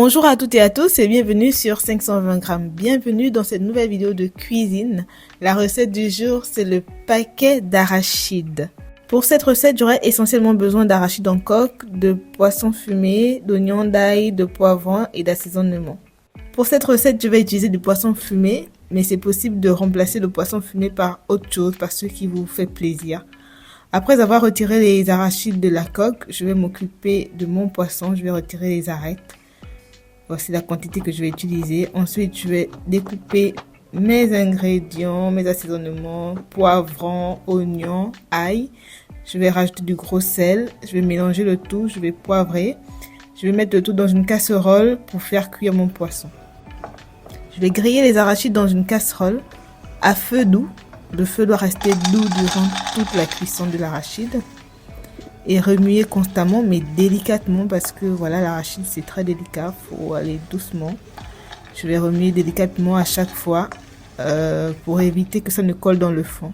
Bonjour à toutes et à tous et bienvenue sur 520 grammes. Bienvenue dans cette nouvelle vidéo de cuisine. La recette du jour, c'est le paquet d'arachides. Pour cette recette, j'aurai essentiellement besoin d'arachides en coque, de poisson fumé, d'oignons, d'ail, de poivron et d'assaisonnement. Pour cette recette, je vais utiliser du poisson fumé, mais c'est possible de remplacer le poisson fumé par autre chose, par ce qui vous fait plaisir. Après avoir retiré les arachides de la coque, je vais m'occuper de mon poisson, je vais retirer les arêtes. Voici la quantité que je vais utiliser. Ensuite, je vais découper mes ingrédients, mes assaisonnements, poivrons, oignons, ail. Je vais rajouter du gros sel. Je vais mélanger le tout. Je vais poivrer. Je vais mettre le tout dans une casserole pour faire cuire mon poisson. Je vais griller les arachides dans une casserole à feu doux. Le feu doit rester doux durant toute la cuisson de l'arachide. Et remuer constamment mais délicatement parce que voilà, l'arachide c'est très délicat, faut aller doucement. Je vais remuer délicatement à chaque fois pour éviter que ça ne colle dans le fond.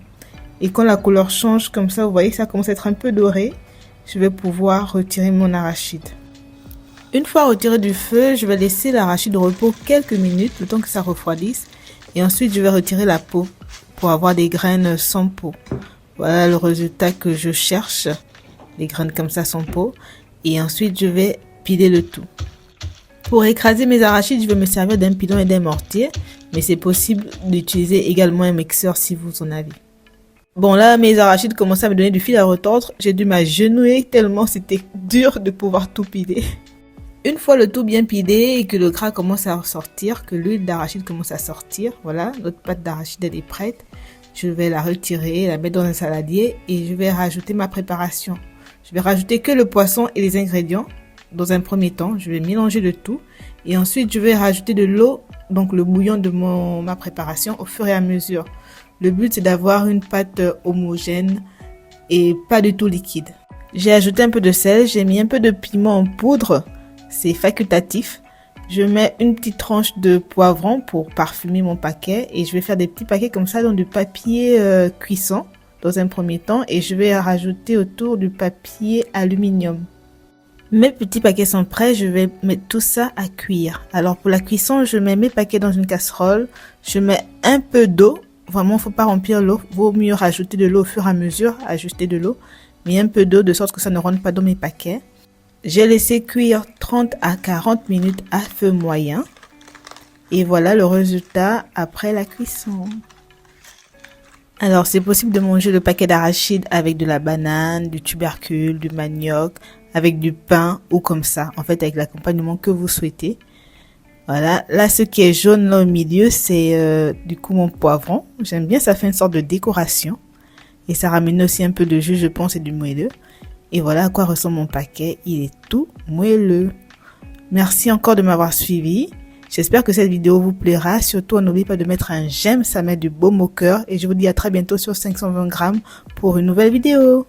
Et quand la couleur change comme ça, vous voyez que ça commence à être un peu doré, je vais pouvoir retirer mon arachide. Une fois retiré du feu, je vais laisser l'arachide au repos quelques minutes, le temps que ça refroidisse. Et ensuite je vais retirer la peau pour avoir des graines sans peau. Voilà le résultat que je cherche. Les graines comme ça sans peau. Et ensuite, je vais piler le tout. Pour écraser mes arachides, je vais me servir d'un pilon et d'un mortier. Mais c'est possible d'utiliser également un mixeur si vous en avez. Bon, là, mes arachides commençaient à me donner du fil à retordre. J'ai dû m'agenouiller tellement c'était dur de pouvoir tout piler. Une fois le tout bien pilé et que le gras commence à ressortir, que l'huile d'arachide commence à sortir, voilà, notre pâte d'arachide elle est prête. Je vais la retirer, la mettre dans un saladier et je vais rajouter ma préparation. Je vais rajouter que le poisson et les ingrédients. Dans un premier temps, je vais mélanger le tout. Et ensuite, je vais rajouter de l'eau, donc le bouillon de ma préparation au fur et à mesure. Le but, c'est d'avoir une pâte homogène et pas du tout liquide. J'ai ajouté un peu de sel, j'ai mis un peu de piment en poudre. C'est facultatif. Je mets une petite tranche de poivron pour parfumer mon paquet. Et je vais faire des petits paquets comme ça dans du papier cuisson. Dans un premier temps et je vais rajouter autour du papier aluminium. Mes petits paquets sont prêts, je vais mettre tout ça à cuire. Alors pour la cuisson, je mets mes paquets dans une casserole, je mets un peu d'eau, vraiment faut pas remplir l'eau, vaut mieux rajouter de l'eau au fur et à mesure, ajuster de l'eau, mais un peu d'eau de sorte que ça ne rentre pas dans mes paquets. J'ai laissé cuire 30 à 40 minutes à feu moyen et voilà le résultat après la cuisson. Alors, c'est possible de manger le paquet d'arachides avec de la banane, du tubercule, du manioc, avec du pain ou comme ça. En fait, avec l'accompagnement que vous souhaitez. Voilà. Là, ce qui est jaune là au milieu, c'est du coup mon poivron. J'aime bien, ça fait une sorte de décoration. Et ça ramène aussi un peu de jus, je pense, et du moelleux. Et voilà à quoi ressemble mon paquet. Il est tout moelleux. Merci encore de m'avoir suivi. J'espère que cette vidéo vous plaira. Surtout, n'oubliez pas de mettre un j'aime, ça met du baume au cœur. Et je vous dis à très bientôt sur 520 grammes pour une nouvelle vidéo.